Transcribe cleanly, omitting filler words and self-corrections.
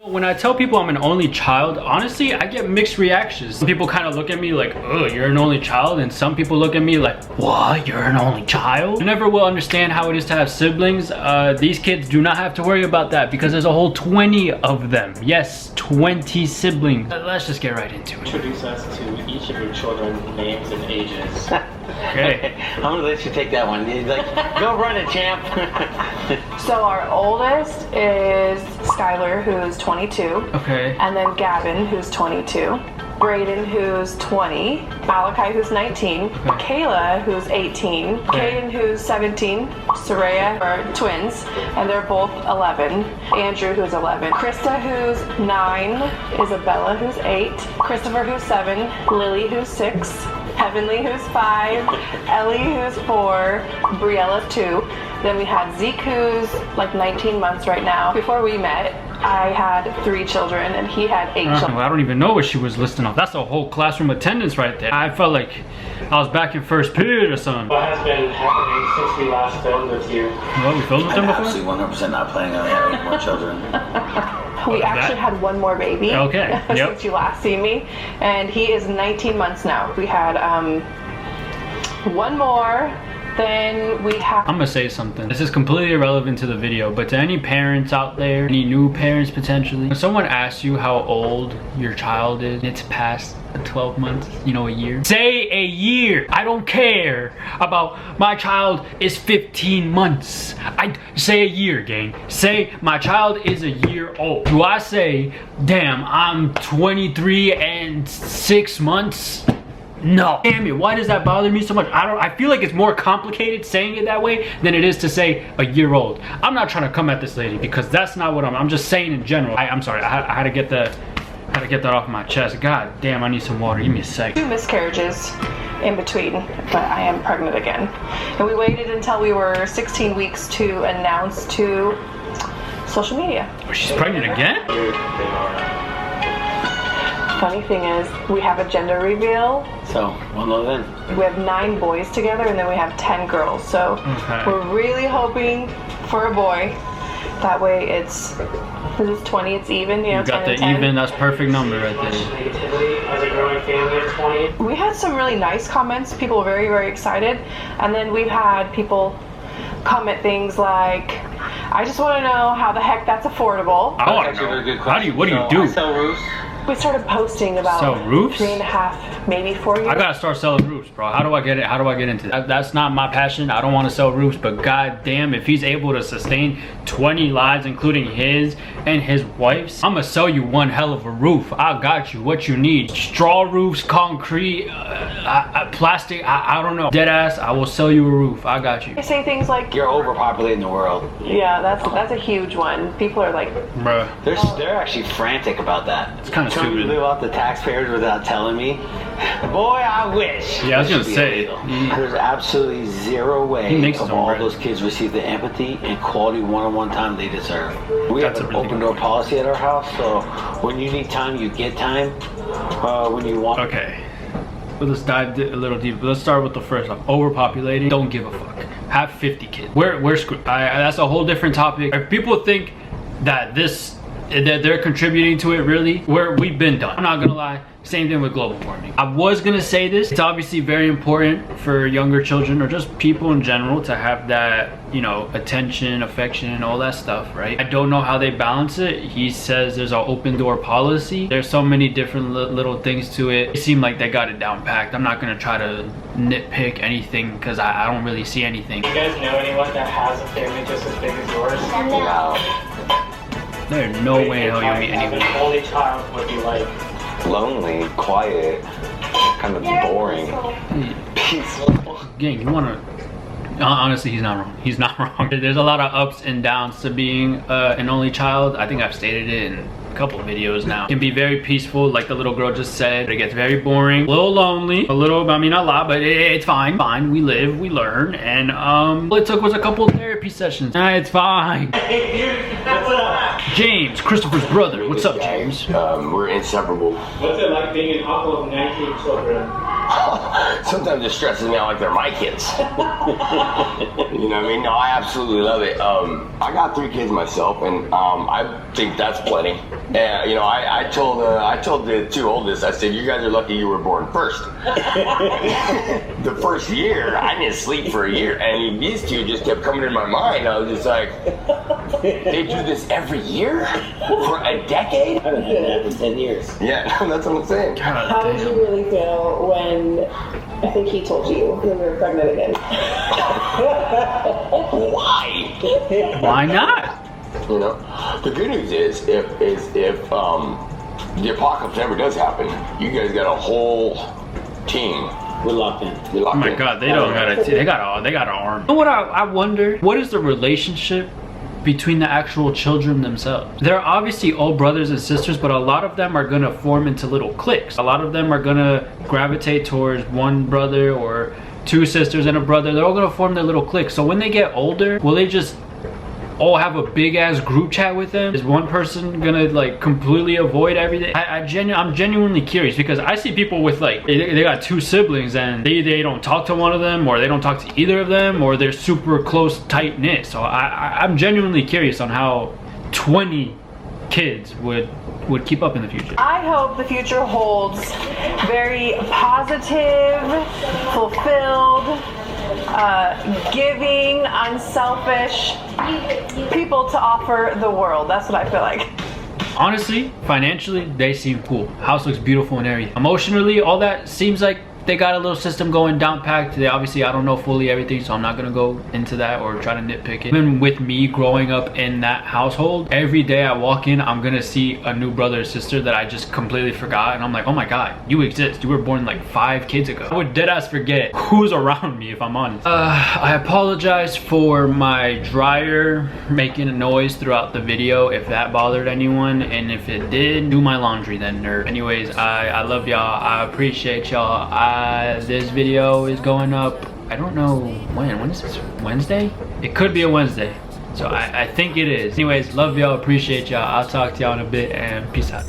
When I tell people I'm an only child, honestly, I get mixed reactions. Some people kind of look at me like, oh, you're an only child, and some people look at me like, what, you're an only child? I never will understand how it is to have siblings. These kids do not have to worry about that because there's a whole 20 of them. Yes, 20 siblings. Let's just get right into it. Introduce us to each of your children's names and ages. Okay. I'm gonna let you take that one. Like, go run it, champ. So our oldest is Skylar, who's 22. Okay. And then Gavin, who's 22. Braden, who's 20. Malachi, who's 19. Kayla, who's 18. Kaden, who's 17. Soraya are twins, and they're both 11. Andrew, who's 11. Krista, who's 9. Isabella, who's 8. Christopher, who's 7. Lily, who's 6. Heavenly, who's 5. Ellie, who's 4. Briella, 2. Then we had Zeke, who's like 19 months right now. Before we met, I had 3 children and he had 8 children. I don't even know what she was listing off. That's a whole classroom attendance right there. I felt like I was back in first period or something. What has been happening since we last filmed with you? Well, we filmed with them before? Absolutely 100% not planning on having more children. We actually had one more baby. Okay. Yep. Since you last seen me, and he is 19 months now. We had one more. Then we have. I'm gonna say something. This is completely irrelevant to the video, but to any parents out there, any new parents potentially, when someone asks you how old your child is, it's past 12 months, you know, a year. Say a year. I don't care about my child is 15 months. I say a year, gang. Say my child is a year old. Do I say, damn, I'm 23 and 6 months? No. Damn it, why does that bother me so much? I feel like it's more complicated saying it that way than it is to say a year old. I'm not trying to come at this lady because that's not what I'm just saying in general. I'm sorry, I had to get that off my chest. God damn, I need some water. Give me a sec. 2 miscarriages in between, but I am pregnant again. And we waited until we were 16 weeks to announce to social media. Oh, she's pregnant again? Funny thing is, we have a gender reveal. So, we'll know then. We have 9 boys together, and then we have 10 girls. So we're really hoping for a boy. That way it's 20, it's even, you know, You got 10 the and 10. even, that's perfect number right there. Negativity as a growing family of 20. We had some really nice comments. People were very, very excited. And then we've had people comment things like, I just want to know how the heck that's affordable. I want to know. What do you do? I sell roofs. We started posting about Sell roofs? 3.5, maybe 4 years. I gotta start selling roofs, bro. How do I get it? How do I get into that? That's not my passion. I don't want to sell roofs, but god damn, if he's able to sustain 20 lives, including his and his wife's, I'm gonna sell you one hell of a roof. I got you. What you need? Straw roofs, concrete, plastic. I don't know. Dead ass. I will sell you a roof. I got you. They say things like, You're overpopulating the world. yeah, that's a huge one. People are like, Bruh. They're actually frantic about that. It's kind of Trying to stupid. live off the taxpayers without telling me. Boy, I wish. Yeah, I was It gonna should be say. illegal. There's absolutely zero He way makes his of own all bread. those kids receive the empathy and quality one-on-one time they deserve. We That's have a an really open good door point. policy at our house, so when you need time, you get time. When you want. Okay. Well, let's dive a little deeper. Let's start with the first one. Overpopulating. Don't give a fuck. Have 50 kids. We're screwed. That's a whole different topic. If people think that that they're contributing to it, really, we've been done. I'm not gonna lie. Same thing with global warming. I was gonna say this. It's obviously very important for younger children or just people in general to have that, you know, attention, affection, and all that stuff, right? I don't know how they balance it. He says there's an open door policy. There's so many different little things to it. It seemed like they got it down packed. I'm not gonna try to nitpick anything because I don't really see anything. Do you guys know anyone that has a family just as big as yours? No. There's no way in hell you'll meet anyone. An only child would be like. Lonely, quiet, kind of boring. Peaceful. Gang, you wanna... Honestly, he's not wrong. He's not wrong. There's a lot of ups and downs to being an only child. I think I've stated it in a couple of videos now. It can be very peaceful, like the little girl just said. But it gets very boring, a little lonely, a little, I mean, not a lot, but it's fine. Fine, we live, we learn, and all it took was a couple of therapy sessions. It's fine. Hey, dude, what's up? James, Christopher's brother. What's up, James? We're inseparable. What's it like being an uncle of 19 children? Sometimes it stresses me out like they're my kids. You know what I mean? No, I absolutely love it. I got 3 kids myself, and I think that's plenty. And you know, I told the 2 oldest, I said, you guys are lucky you were born first. The first year, I didn't sleep for a year, and these 2 just kept coming in my mind. I was just like, they do this every year for a decade? I've been doing that for 10 years. Yeah, that's what I'm saying. How did you really feel when I think he told you when we were pregnant again? Why? Why not? You know, the good news is if the apocalypse ever does happen, you guys got a whole team. We're locked in. You're locked Oh my in. God, they don't got it. They got an arm. You know what I wonder? What is the relationship between the actual children themselves? They're obviously all brothers and sisters, but a lot of them are gonna form into little cliques. A lot of them are gonna gravitate towards one brother or 2 sisters and a brother. They're all gonna form their little cliques. So when they get older, will they just all have a big ass group chat with them? Is one person gonna like completely avoid everything? I'm genuinely curious, because I see people with like they got 2 siblings and they don't talk to one of them, or they don't talk to either of them, or they're super close, tight knit. So I'm genuinely curious on how 20 kids would keep up in the future. I hope the future holds very positive, fulfilled, giving, unselfish people to offer the world. That's what I feel like. Honestly, financially, they seem cool. House looks beautiful and everything. Emotionally, all that seems like they got a little system going down packed. They obviously, I don't know fully everything, so I'm not gonna go into that or try to nitpick it. Even with me growing up in that household, every day I walk in, I'm gonna see a new brother or sister that I just completely forgot, and I'm like, oh my God, you exist. You were born like 5 kids ago. I would deadass forget who's around me, if I'm honest. I apologize for my dryer making a noise throughout the video, if that bothered anyone, and if it did, do my laundry then, nerd. Anyways, I love y'all. I appreciate y'all. This video is going up, I don't know when is this, Wednesday? It could be a Wednesday, so I think it is. Anyways, love y'all, appreciate y'all. I'll talk to y'all in a bit, and peace out.